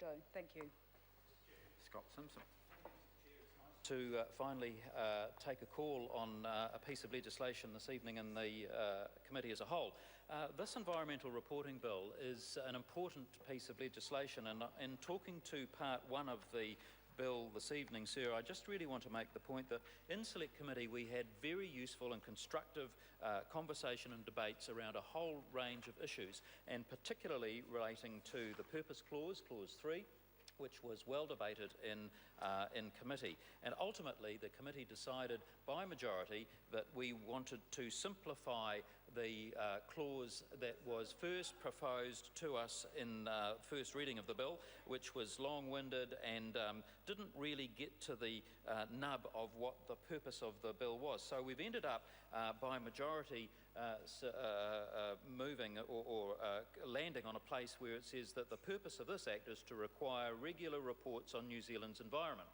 will do. Thank you. Scott Simpson. To finally take a call on a piece of legislation this evening in the committee as a whole. This environmental reporting bill is an important piece of legislation, and in talking to part one of the bill this evening, sir, I just really want to make the point that in Select Committee we had very useful and constructive conversation and debates around a whole range of issues, and particularly relating to the Purpose Clause, Clause 3, which was well debated in committee. And ultimately the committee decided by majority that we wanted to simplify the clause that was first proposed to us in first reading of the bill, which was long-winded and didn't really get to the nub of what the purpose of the bill was. So we've ended up by majority moving or landing on a place where it says that the purpose of this Act is to require regular reports on New Zealand's environment.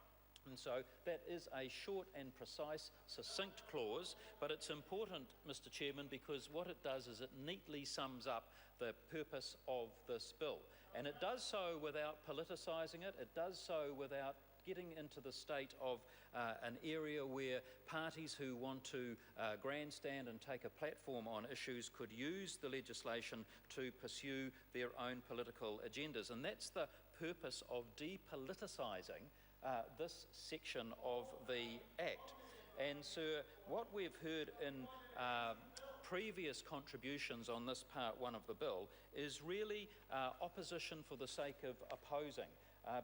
And so that is a short and precise, succinct clause, but it's important, Mr. Chairman, because what it does is it neatly sums up the purpose of this bill. And it does so without politicising it, it does so without getting into the state of an area where parties who want to grandstand and take a platform on issues could use the legislation to pursue their own political agendas. And that's the purpose of depoliticising this section of the Act. And sir, what we've heard in previous contributions on this part one of the bill is really opposition for the sake of opposing.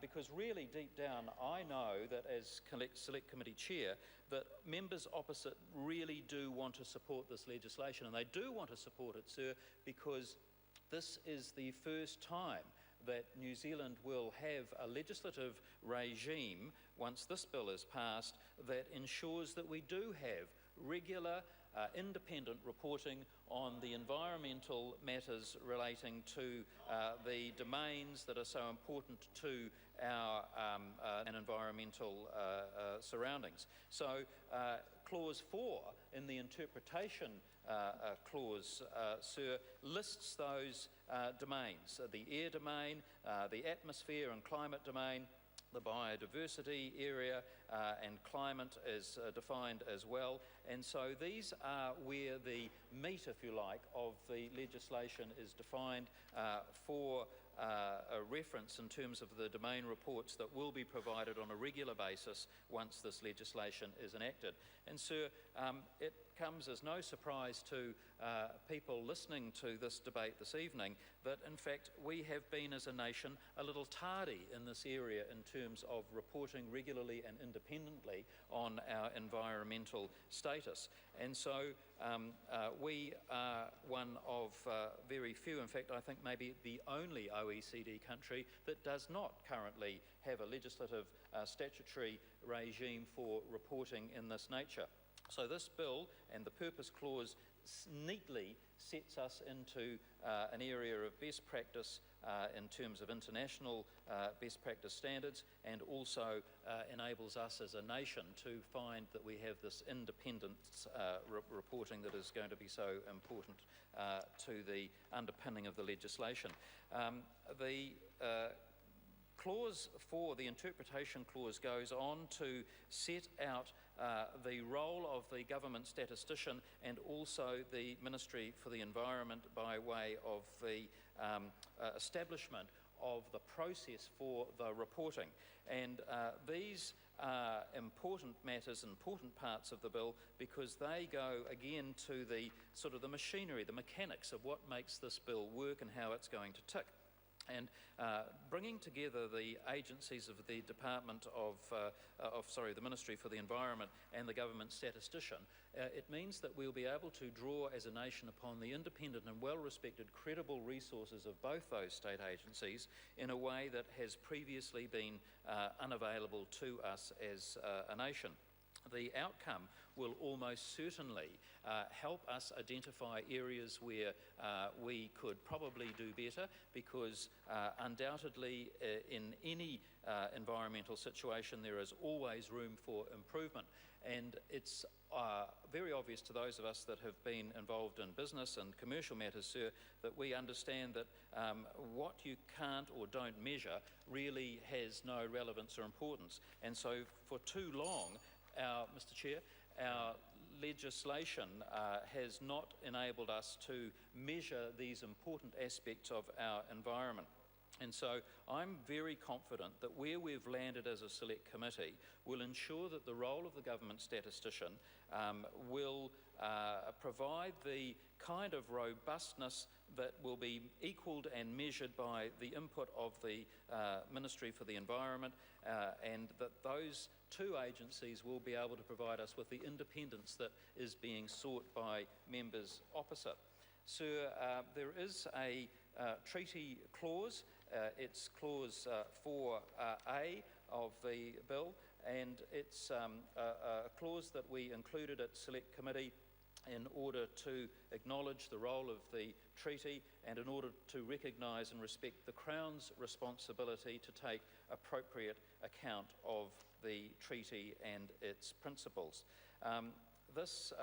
Because really deep down I know that as Select Committee Chair that members opposite really do want to support this legislation, and they do want to support it, sir, because this is the first time that New Zealand will have a legislative regime, once this bill is passed, that ensures that we do have regular independent reporting on the environmental matters relating to the domains that are so important to our environmental surroundings. So Clause 4 in the interpretation clause, sir, lists those domains, the air domain, the atmosphere and climate domain, the biodiversity area and climate is defined as well. And so these are where the meat, if you like, of the legislation is defined for a reference in terms of the domain reports that will be provided on a regular basis once this legislation is enacted. And sir, it comes as no surprise to people listening to this debate this evening that in fact we have been as a nation a little tardy in this area in terms of reporting regularly and independently on our environmental status. And so we are one of very few, in fact I think maybe the only OECD country that does not currently have a legislative statutory regime for reporting in this nature. So this bill and the Purpose Clause neatly sets us into an area of best practice in terms of international best practice standards, and also enables us as a nation to find that we have this independent reporting that is going to be so important to the underpinning of the legislation. Clause 4, the interpretation clause, goes on to set out the role of the government statistician and also the Ministry for the Environment by way of the establishment of the process for the reporting. And these are important matters, important parts of the bill, because they go again to the sort of the machinery, the mechanics of what makes this bill work and how it's going to tick. And bringing together the agencies of the Department the Ministry for the Environment and the government statistician, it means that we'll be able to draw as a nation upon the independent and well-respected credible resources of both those state agencies in a way that has previously been unavailable to us as a nation. The outcome will almost certainly help us identify areas where we could probably do better, because undoubtedly in any environmental situation there is always room for improvement. And it's very obvious to those of us that have been involved in business and commercial matters, sir, that we understand that what you can't or don't measure really has no relevance or importance. And so for too long, Mr. Chair, our legislation has not enabled us to measure these important aspects of our environment. And so I'm very confident that where we've landed as a select committee will ensure that the role of the government statistician will provide the kind of robustness that will be equalled and measured by the input of the Ministry for the Environment, and that those two agencies will be able to provide us with the independence that is being sought by members opposite. Sir, there is a treaty clause. It's clause 4A of the bill, and it's a clause that we included at Select Committee in order to acknowledge the role of the treaty and in order to recognise and respect the Crown's responsibility to take appropriate account of the treaty and its principles. This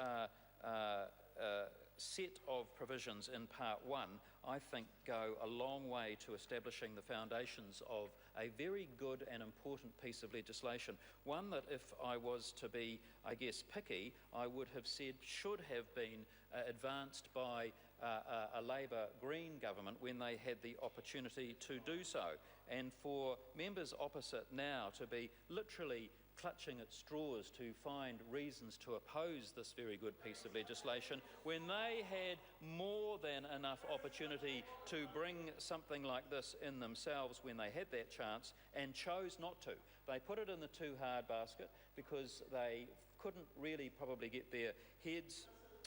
set of provisions in Part 1, I think, go a long way to establishing the foundations of a very good and important piece of legislation. One that, if I was to be, I guess, picky, I would have said should have been advanced by a Labour Green government when they had the opportunity to do so. And for members opposite now to be literally clutching at straws to find reasons to oppose this very good piece of legislation when they had more than enough opportunity to bring something like this in themselves when they had that chance and chose not to. They put it in the too hard basket because they couldn't really probably get their heads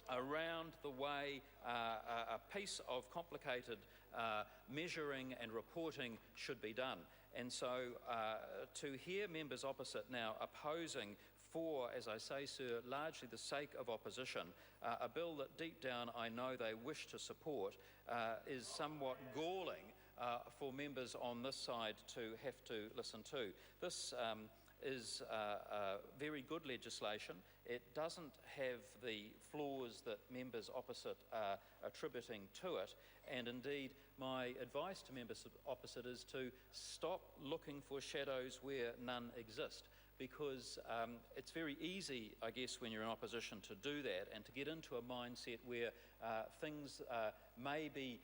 around the way a piece of complicated measuring and reporting should be done. And so to hear members opposite now opposing for, as I say, sir, largely the sake of opposition, a bill that deep down I know they wish to support is somewhat galling for members on this side to have to listen to. This is very good legislation. It doesn't have the flaws that members opposite are attributing to it, and indeed my advice to members opposite is to stop looking for shadows where none exist, because it's very easy, I guess, when you're in opposition to do that and to get into a mindset where things may be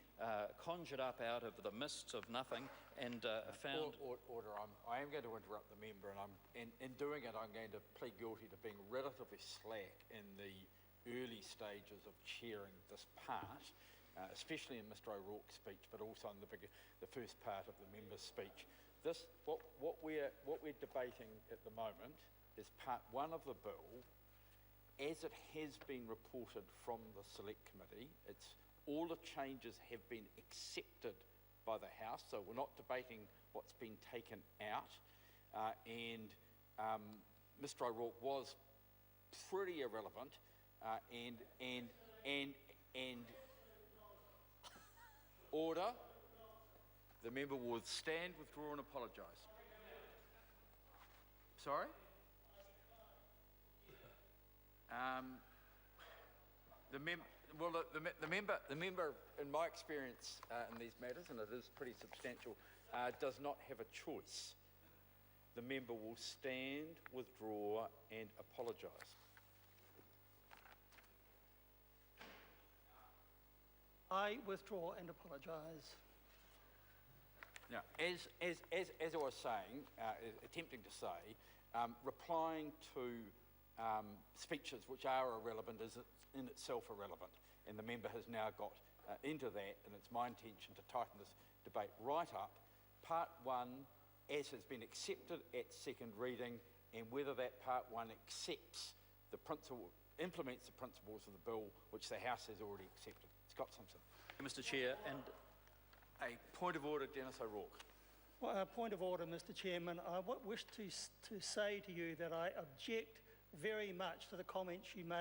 conjured up out of the mists of nothing and found... Order, I am going to interrupt the member, and in doing it I'm going to plead guilty to being relatively slack in the early stages of chairing this part, especially in Mr O'Rourke's speech, but also in the first part of the member's speech. What we're debating at the moment is part 1 of the bill as it has been reported from the Select Committee. All the changes have been accepted by the House, so we're not debating what's been taken out, and Mr O'Rourke was pretty irrelevant, and order. The member will stand, withdraw and apologise. Sorry? The member, in my experience in these matters, and it is pretty substantial, does not have a choice. The member will stand, withdraw and apologise. I withdraw and apologise. Now, as I was saying, attempting to say, replying to speeches which are irrelevant is in itself irrelevant, and the member has now got into that, and it's my intention to tighten this debate right up. Part 1, as has been accepted at second reading, and whether that Part 1 accepts the principle, implements the principles of the bill which the House has already accepted. Scott Simpson. Mr Chair, and a point of order, Dennis O'Rourke. Well, point of order, Mr Chairman. I wish to say to you that I object very much to the comments you made